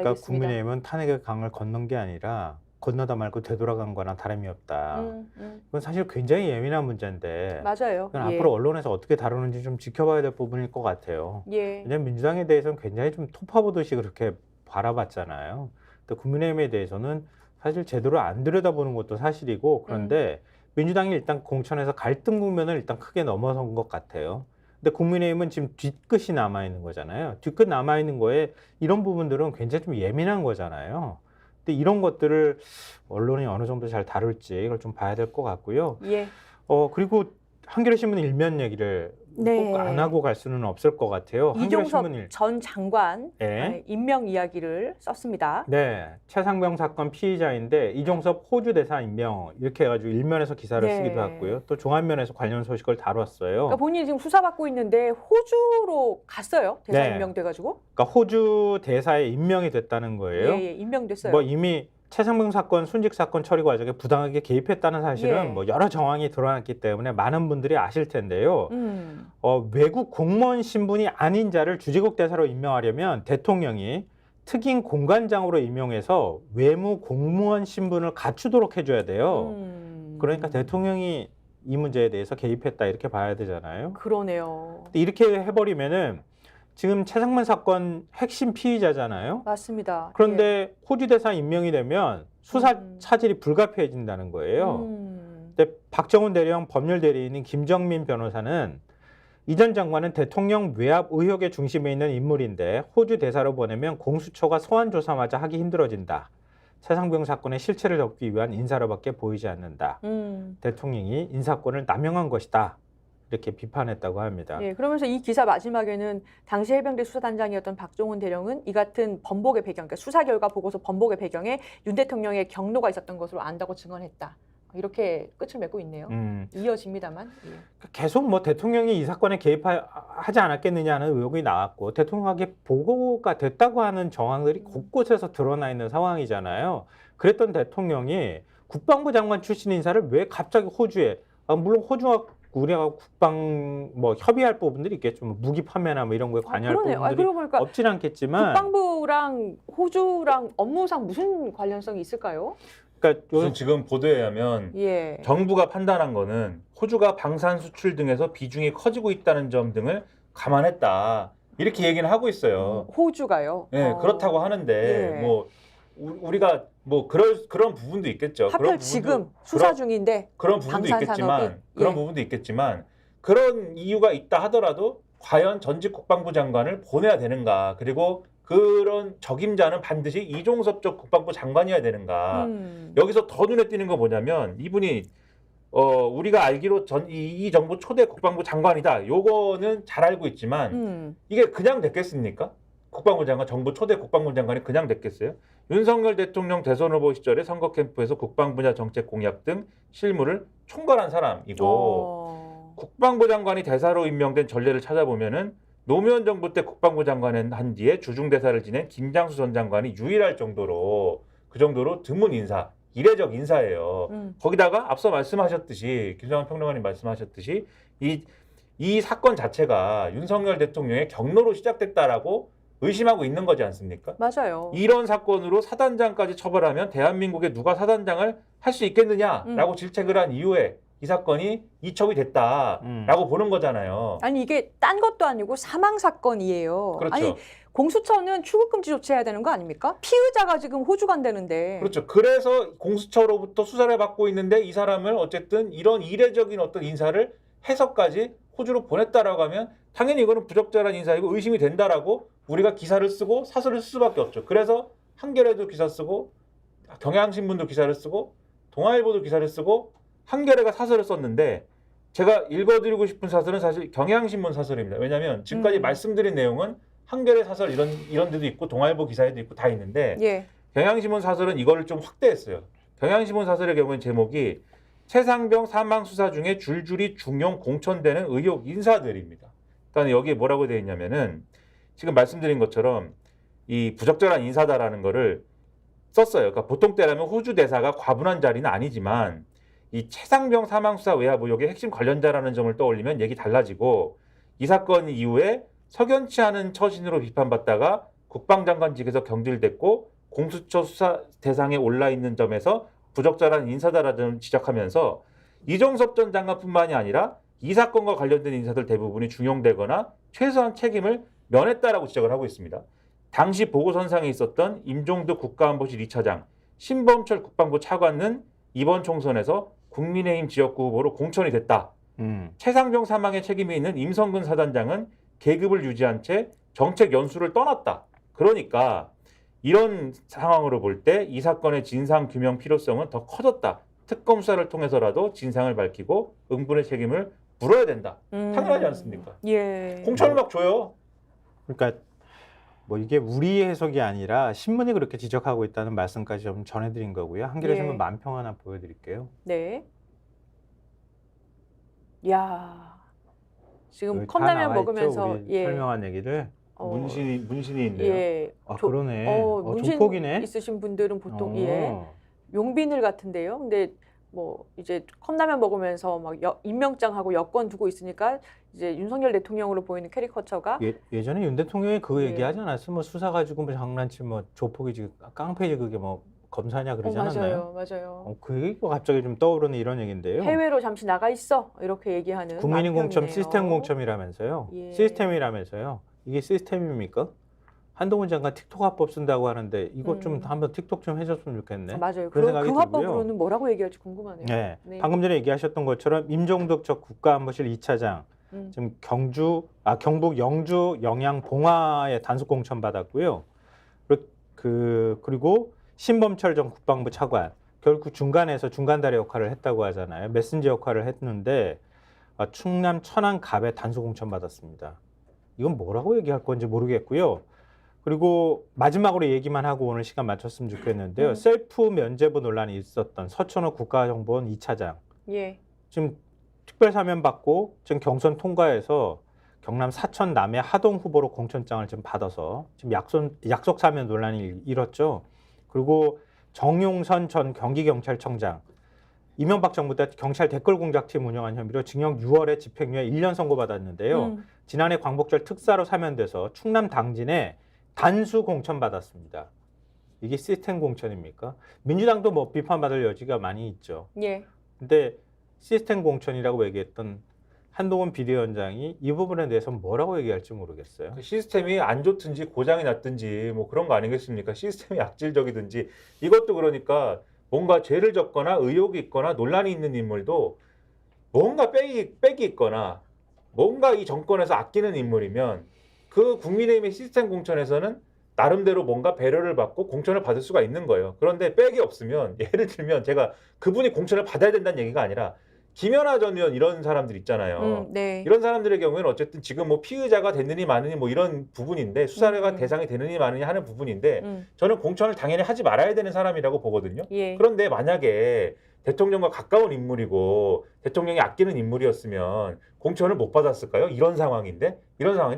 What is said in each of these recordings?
그러니까 알겠습니다. 국민의힘은 탄핵의 강을 건넌 게 아니라 건너다 말고 되돌아간 거나 다름이 없다. 이건 사실 굉장히 예민한 문제인데 맞아요. 그건 예. 앞으로 언론에서 어떻게 다루는지 좀 지켜봐야 될 부분일 것 같아요. 예. 왜냐하면 민주당에 대해서는 굉장히 좀 토파보듯이 그렇게 바라봤잖아요. 근데 국민의힘에 대해서는 사실 제대로 안 들여다보는 것도 사실이고 그런데 민주당이 일단 공천에서 갈등 국면을 일단 크게 넘어선 것 같아요. 근데 국민의힘은 지금 뒤끝이 남아있는 거잖아요. 뒤끝 남아있는 거에 이런 부분들은 굉장히 좀 예민한 거잖아요. 근데 이런 것들을 언론이 어느 정도 잘 다룰지 이걸 좀 봐야 될 것 같고요. 예. 그리고 한겨레 신문 일면 얘기를 네. 꼭 안 하고 갈 수는 없을 것 같아요. 한겨레 이종섭 신문 전 장관 네. 임명 이야기를 썼습니다. 네, 최상병 사건 피의자인데 이종섭 호주 대사 임명 이렇게 해가지고 일면에서 기사를 네. 쓰기도 했고요. 또 종합면에서 관련 소식을 다뤘어요. 그러니까 본인이 지금 수사받고 있는데 호주로 갔어요. 대사 네. 임명돼가지고. 그러니까 호주 대사에 임명이 됐다는 거예요. 예, 임명됐어요. 뭐 이미 최상병 사건 순직 사건 처리 과정에 부당하게 개입했다는 사실은 예. 뭐 여러 정황이 드러났기 때문에 많은 분들이 아실 텐데요. 외국 공무원 신분이 아닌 자를 주재국 대사로 임명하려면 대통령이 특임 공관장으로 임명해서 외무 공무원 신분을 갖추도록 해줘야 돼요. 그러니까 대통령이 이 문제에 대해서 개입했다 이렇게 봐야 되잖아요. 그러네요. 근데 이렇게 해버리면은 지금 최상만 사건 핵심 피의자잖아요. 맞습니다. 그런데 예. 호주 대사 임명이 되면 수사 차질이 불가피해진다는 거예요. 근데 박정훈 대령 법률 대리인인 김정민 변호사는 이 전 장관은 대통령 외압 의혹의 중심에 있는 인물인데 호주 대사로 보내면 공수처가 소환 조사마저 하기 힘들어진다. 최상병 사건의 실체를 덮기 위한 인사로밖에 보이지 않는다. 대통령이 인사권을 남용한 것이다. 이렇게 비판했다고 합니다. 예, 그러면서 이 기사 마지막에는 당시 해병대 수사단장이었던 박종훈 대령은 이 같은 번복의 배경, 그러니까 수사 결과 보고서 번복의 배경에 윤 대통령의 경로가 있었던 것으로 안다고 증언했다. 이렇게 끝을 맺고 있네요. 이어집니다만. 예. 계속 뭐 대통령이 이 사건에 개입하지 않았겠느냐 하는 의혹이 나왔고 대통령에게 보고가 됐다고 하는 정황들이 곳곳에서 드러나 있는 상황이잖아요. 그랬던 대통령이 국방부 장관 출신 인사를 왜 갑자기 호주에 물론 호주와 우리가 국방 뭐 협의할 부분들이 있겠죠. 뭐 무기 판매나 뭐 이런 거에 관여할 부분들이 없진 않겠지만 국방부랑 호주랑 업무상 무슨 관련성이 있을까요? 그러니까 무슨 지금 보도에 의하면 예. 정부가 판단한 거는 호주가 방산 수출 등에서 비중이 커지고 있다는 점 등을 감안했다. 이렇게 얘기는 하고 있어요. 호주가요? 네, 그렇다고 하는데 예. 뭐 우리가 뭐 그런 부분도 있겠죠. 하필 그런 지금 수사 중인데 그런 부분도 방산 있겠지만 산업이? 그런 예. 부분도 있겠지만 그런 이유가 있다 하더라도 과연 전직 국방부 장관을 보내야 되는가? 그리고 그런 적임자는 반드시 이종섭 쪽 국방부 장관이어야 되는가? 여기서 더 눈에 띄는 거 뭐냐면 이분이 우리가 알기로 이 정부 초대 국방부 장관이다. 요거는 잘 알고 있지만 이게 그냥 됐겠습니까? 국방부 장관, 정부 초대 국방부 장관이 그냥 됐겠어요? 윤석열 대통령 대선 후보 시절에 선거 캠프에서 국방 분야 정책 공약 등 실무를 총괄한 사람이고 국방부 장관이 대사로 임명된 전례를 찾아보면은 노무현 정부 때 국방부 장관을 한 뒤에 주중대사를 지낸 김장수 전 장관이 유일할 정도로 그 정도로 드문 인사, 이례적 인사예요. 거기다가 앞서 말씀하셨듯이 김성환 평론가님 말씀하셨듯이 이 사건 자체가 윤석열 대통령의 경로로 시작됐다라고 의심하고 있는 거지 않습니까? 맞아요. 이런 사건으로 사단장까지 처벌하면 대한민국에 누가 사단장을 할 수 있겠느냐라고 질책을 한 이후에 이 사건이 이첩이 됐다라고 보는 거잖아요. 아니 이게 딴 것도 아니고 사망 사건이에요. 그렇죠. 아니 공수처는 출국금지 조치해야 되는 거 아닙니까? 피의자가 지금 호주 간다는데. 그렇죠. 그래서 공수처로부터 수사를 받고 있는데 이 사람을 어쨌든 이런 이례적인 어떤 인사를 해서까지 호주로 보냈다라고 하면 당연히 이거는 부적절한 인사이고 의심이 된다라고 우리가 기사를 쓰고 사설을 쓸 수밖에 없죠. 그래서 한겨레도 기사 쓰고 경향신문도 기사를 쓰고 동아일보도 기사를 쓰고 한겨레가 사설을 썼는데 제가 읽어드리고 싶은 사설은 사실 경향신문 사설입니다. 왜냐하면 지금까지 말씀드린 내용은 한겨레 사설 이런 데도 있고 동아일보 기사에도 있고 다 있는데 예. 경향신문 사설은 이거를 좀 확대했어요. 경향신문 사설의 경우는 제목이 최상병 사망 수사 중에 줄줄이 중용 공천되는 의혹 인사들입니다. 그러니까 여기에 뭐라고 되어 있냐면은 지금 말씀드린 것처럼 이 부적절한 인사다라는 거를 썼어요. 그러니까 보통 때라면 호주 대사가 과분한 자리는 아니지만 이 최상병 사망 수사 외압 의혹의 핵심 관련자라는 점을 떠올리면 얘기 달라지고 이 사건 이후에 석연치 않은 처신으로 비판받다가 국방장관직에서 경질됐고 공수처 수사 대상에 올라 있는 점에서 부적절한 인사다라는 지적하면서 이종섭 전 장관뿐만이 아니라 이 사건과 관련된 인사들 대부분이 중용되거나 최소한 책임을 면했다라고 지적을 하고 있습니다. 당시 보고선상에 있었던 임종득 국가안보실 2차장, 신범철 국방부 차관은 이번 총선에서 국민의힘 지역구 후보로 공천이 됐다. 최상병 사망에 책임이 있는 임성근 사단장은 계급을 유지한 채 정책 연수를 떠났다. 그러니까 이런 상황으로 볼 때 이 사건의 진상 규명 필요성은 더 커졌다. 특검 수사를 통해서라도 진상을 밝히고 응분의 책임을 물어야 된다. 당연하지 않습니까? 예. 공천을 막 줘요. 그러니까 뭐 이게 우리의 해석이 아니라 신문이 그렇게 지적하고 있다는 말씀까지 좀 전해드린 거고요. 한겨레 신문 예. 만평 하나 보여드릴게요. 네. 야. 지금 여기 다 컵라면 나와 있죠? 먹으면서 우리 예. 설명한 얘기를. 문신이 있네요. 예. 아 그러네. 문신 조폭이네. 있으신 분들은 보통 어. 예. 용비늘 같은데요. 근데 뭐 이제 컵라면 먹으면서 막 임명장하고 여권 두고 있으니까 이제 윤석열 대통령으로 보이는 캐리커처가 예전에 윤 대통령이 그거 예. 얘기하지 않았어? 뭐 수사 가지고 뭐 장난치 뭐 조폭이지 깡패지 그게 뭐 검사냐 그러지 않았나요? 맞아요. 그 얘기가 갑자기 좀 떠오르는 이런 얘기인데요. 해외로 잠시 나가 있어 이렇게 얘기하는 국민인 공천 남편이네요. 시스템 공천이라면서요. 예. 시스템이라면서요. 이게 시스템입니까? 한동훈 장관 틱톡 합법 쓴다고 하는데 이것 좀 한번 틱톡 좀 해줬으면 좋겠네. 맞아요. 그런 생각이 그 들고요. 합법으로는 뭐라고 얘기할지 궁금하네요. 네. 네. 방금 전에 얘기하셨던 것처럼 임종득 전 국가안보실 2차장 지금 경북 영주 영양 봉화에 단속 공천 받았고요. 그리고 신범철 전 국방부 차관 결국 중간에서 중간다리 역할을 했다고 하잖아요. 메신저 역할을 했는데 충남 천안 갑에 단속 공천 받았습니다. 이건 뭐라고 얘기할 건지 모르겠고요. 그리고 마지막으로 얘기만 하고 오늘 시간 맞췄으면 좋겠는데요. 셀프 면제부 논란이 있었던 서천호 국가정보원 2차장. 예. 지금 특별 사면 받고 지금 경선 통과해서 경남 사천 남해 하동 후보로 공천장을 지금 받아서 지금 약속 사면 논란이 일었죠. 그리고 정용선 전 경기경찰청장. 이명박 정부 때 경찰 댓글 공작팀 운영한 혐의로 징역 6월에 집행유예 1년 선고받았는데요. 지난해 광복절 특사로 사면돼서 충남 당진에 단수 공천 받았습니다. 이게 시스템 공천입니까? 민주당도 뭐 비판받을 여지가 많이 있죠. 예. 근데 시스템 공천이라고 얘기했던 한동훈 비대위원장이 이 부분에 대해서 뭐라고 얘기할지 모르겠어요. 그 시스템이 안 좋든지 고장이 났든지 뭐 그런 거 아니겠습니까? 시스템이 악질적이든지 이것도 그러니까 뭔가 죄를 졌거나 의혹이 있거나 논란이 있는 인물도 뭔가 빽이 있거나 뭔가 이 정권에서 아끼는 인물이면 그 국민의힘의 시스템 공천에서는 나름대로 뭔가 배려를 받고 공천을 받을 수가 있는 거예요. 그런데 빽이 없으면 예를 들면 제가 그분이 공천을 받아야 된다는 얘기가 아니라 김연아 전 의원 이런 사람들 있잖아요. 네. 이런 사람들의 경우에는 어쨌든 지금 뭐 피의자가 됐느니 마느니 뭐 이런 부분인데 수사가 대상이 되느니 마느니 하는 부분인데 저는 공천을 당연히 하지 말아야 되는 사람이라고 보거든요. 예. 그런데 만약에 대통령과 가까운 인물이고 대통령이 아끼는 인물이었으면 공천을 못 받았을까요? 이런 상황인데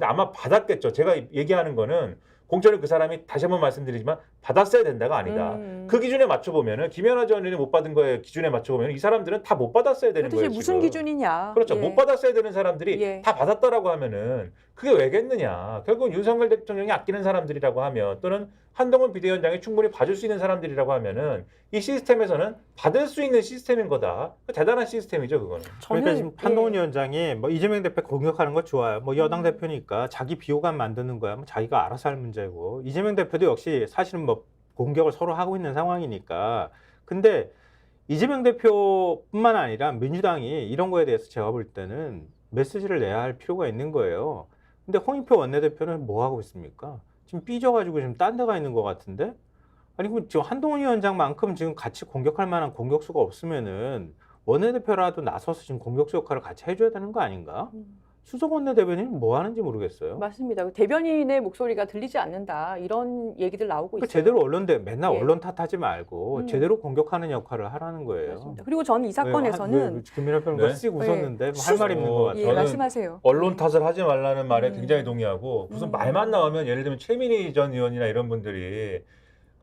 아마 받았겠죠. 제가 얘기하는 거는 공천을 그 사람이 다시 한번 말씀드리지만 받았어야 된다가 아니다. 그 기준에 맞춰보면은 김연아 전 의원이 못 받은 거에 기준에 맞춰보면 이 사람들은 다 못 받았어야 되는 도대체 거예요. 무슨 지금. 기준이냐? 그렇죠. 예. 못 받았어야 되는 사람들이 예. 다 받았다라고 하면은 그게 왜겠느냐. 결국 윤석열 대통령이 아끼는 사람들이라고 하면 또는 한동훈 비대위원장이 충분히 봐줄 수 있는 사람들이라고 하면은 이 시스템에서는 받을 수 있는 시스템인 거다. 대단한 시스템이죠, 그거는. 그러니까 지금 예. 한동훈 위원장이 뭐 이재명 대표 공격하는 거 좋아요. 뭐 여당 대표니까 자기 비호감 만드는 거야. 뭐 자기가 알아서 할 문제고. 이재명 대표도 역시 사실은 뭐 공격을 서로 하고 있는 상황이니까. 근데 이재명 대표뿐만 아니라 민주당이 이런 거에 대해서 제가 볼 때는 메시지를 내야 할 필요가 있는 거예요. 근데 홍익표 원내대표는 뭐 하고 있습니까? 지금 삐져가지고 지금 딴 데가 있는 것 같은데? 아니, 그럼 지금 한동훈 위원장만큼 지금 같이 공격할 만한 공격수가 없으면은 원내대표라도 나서서 지금 공격수 역할을 같이 해줘야 되는 거 아닌가? 수석 원내대변인은 뭐 하는지 모르겠어요. 맞습니다. 대변인의 목소리가 들리지 않는다. 이런 얘기들 나오고 있어요. 제대로 맨날 예. 언론 탓하지 말고 제대로 공격하는 역할을 하라는 거예요. 맞습니다. 그리고 저는 이 사건에서는 김민하 평론가 네. 씩 웃었는데 뭐 할 말 있는 것 같아요. 예, 저는 말씀하세요. 언론 탓을 하지 말라는 말에 굉장히 동의하고 무슨 말만 나오면 예를 들면 최민희 전 의원이나 이런 분들이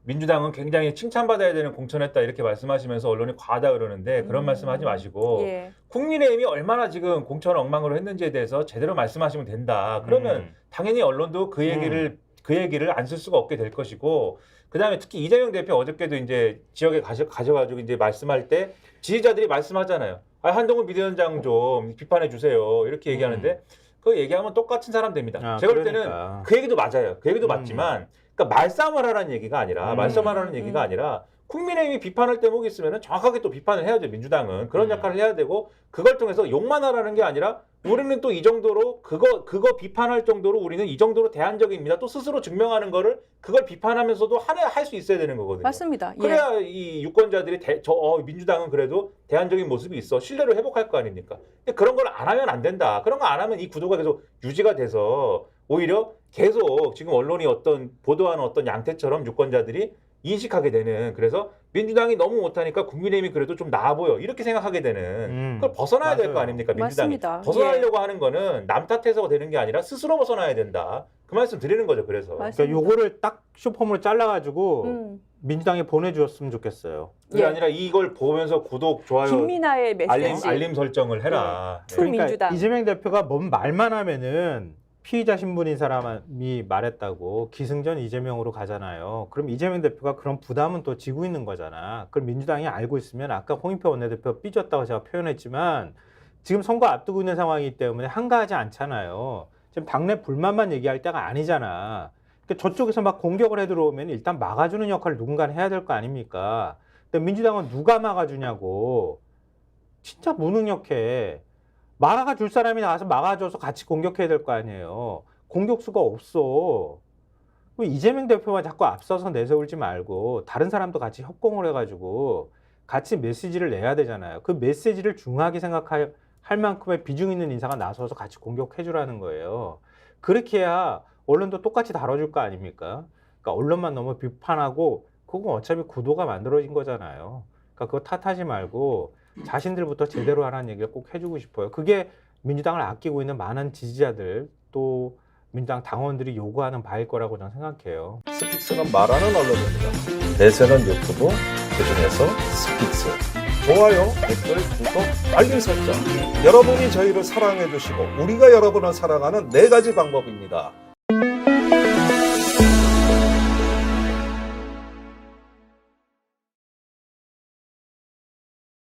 민주당은 굉장히 칭찬받아야 되는 공천했다 이렇게 말씀하시면서 언론이 과하다 그러는데 그런 말씀하지 마시고 예. 국민의힘이 얼마나 지금 공천을 엉망으로 했는지에 대해서 제대로 말씀하시면 된다. 그러면 당연히 언론도 그 얘기를 그 얘기를 안 쓸 수가 없게 될 것이고, 그다음에 특히 이재명 대표 어저께도 이제 지역에 가셔가지고 이제 말씀할 때 지지자들이 말씀하잖아요. 아, 한동훈 비대위원장 좀 비판해 주세요. 이렇게 얘기하는데 그 얘기하면 똑같은 사람 됩니다. 아, 제가 볼 때는 그러니까. 그 얘기도 맞아요. 그 얘기도 맞지만, 그러니까 말싸움을 하라는 얘기가 아니라 말싸움하라는 얘기가 아니라 국민의힘이 비판할 대목이 있으면 정확하게 또 비판을 해야죠. 민주당은 그런 역할을 해야 되고, 그걸 통해서 욕만 하라는 게 아니라 우리는 또 이 정도로 그거 비판할 정도로 우리는 이 정도로 대안적입니다. 또 스스로 증명하는 그걸 비판하면서도 할 수 있어야 되는 거거든요. 맞습니다. 예. 그래야 이 유권자들이 민주당은 그래도 대안적인 모습이 있어 신뢰를 회복할 거 아닙니까? 근데 그런 걸 안 하면 안 된다. 그런 거 안 하면 이 구도가 계속 유지가 돼서 오히려 계속 지금 언론이 어떤 보도하는 어떤 양태처럼 유권자들이 인식하게 되는, 그래서 민주당이 너무 못하니까 국민의힘이 그래도 좀 나아 보여 이렇게 생각하게 되는, 그걸 벗어나야 될 거 맞아요. 아닙니까? 민주당이 맞습니다. 벗어나려고 하는 거는 남 탓해서 되는 게 아니라 스스로 벗어나야 된다. 그 말씀 드리는 거죠. 그래서 맞습니다. 그러니까 요거를 딱 슈퍼물로 잘라가지고 민주당에 보내주었으면 좋겠어요. 그게 예. 아니라 이걸 보면서 구독, 좋아요, 김민아의 메시지. 알림 설정을 해라. 네. 투 민주당. 이재명 대표가 뭔 말만 하면은 피의자 신분인 사람이 말했다고 기승전 이재명으로 가잖아요. 그럼 이재명 대표가 그런 부담은 또 지고 있는 거잖아. 그걸 민주당이 알고 있으면, 아까 홍익표 원내대표 삐졌다고 제가 표현했지만 지금 선거 앞두고 있는 상황이기 때문에 한가하지 않잖아요. 지금 당내 불만만 얘기할 때가 아니잖아. 그러니까 저쪽에서 막 공격을 해 들어오면 일단 막아주는 역할을 누군가 해야 될 거 아닙니까? 근데 민주당은 누가 막아주냐고. 진짜 무능력해. 막아줄 사람이 나와서 막아줘서 같이 공격해야 될 거 아니에요. 공격수가 없어. 이재명 대표만 자꾸 앞서서 내세울지 말고 다른 사람도 같이 협공을 해가지고 같이 메시지를 내야 되잖아요. 그 메시지를 중요하게 생각할 만큼의 비중 있는 인사가 나서서 같이 공격해주라는 거예요. 그렇게 해야 언론도 똑같이 다뤄줄 거 아닙니까? 그러니까 언론만 너무 비판하고 그건 어차피 구도가 만들어진 거잖아요. 그러니까 그거 탓하지 말고 자신들부터 제대로 하라는 얘기를 꼭 해주고 싶어요. 그게 민주당을 아끼고 있는 많은 지지자들, 또 민주당 당원들이 요구하는 바일 거라고 저는 생각해요. 스픽스는 말하는 언론입니다. 대세는 유튜브, 그중에서 스픽스. 좋아요, 댓글, 구독, 알림 설정. 여러분이 저희를 사랑해 주시고 우리가 여러분을 사랑하는 4가지 방법입니다.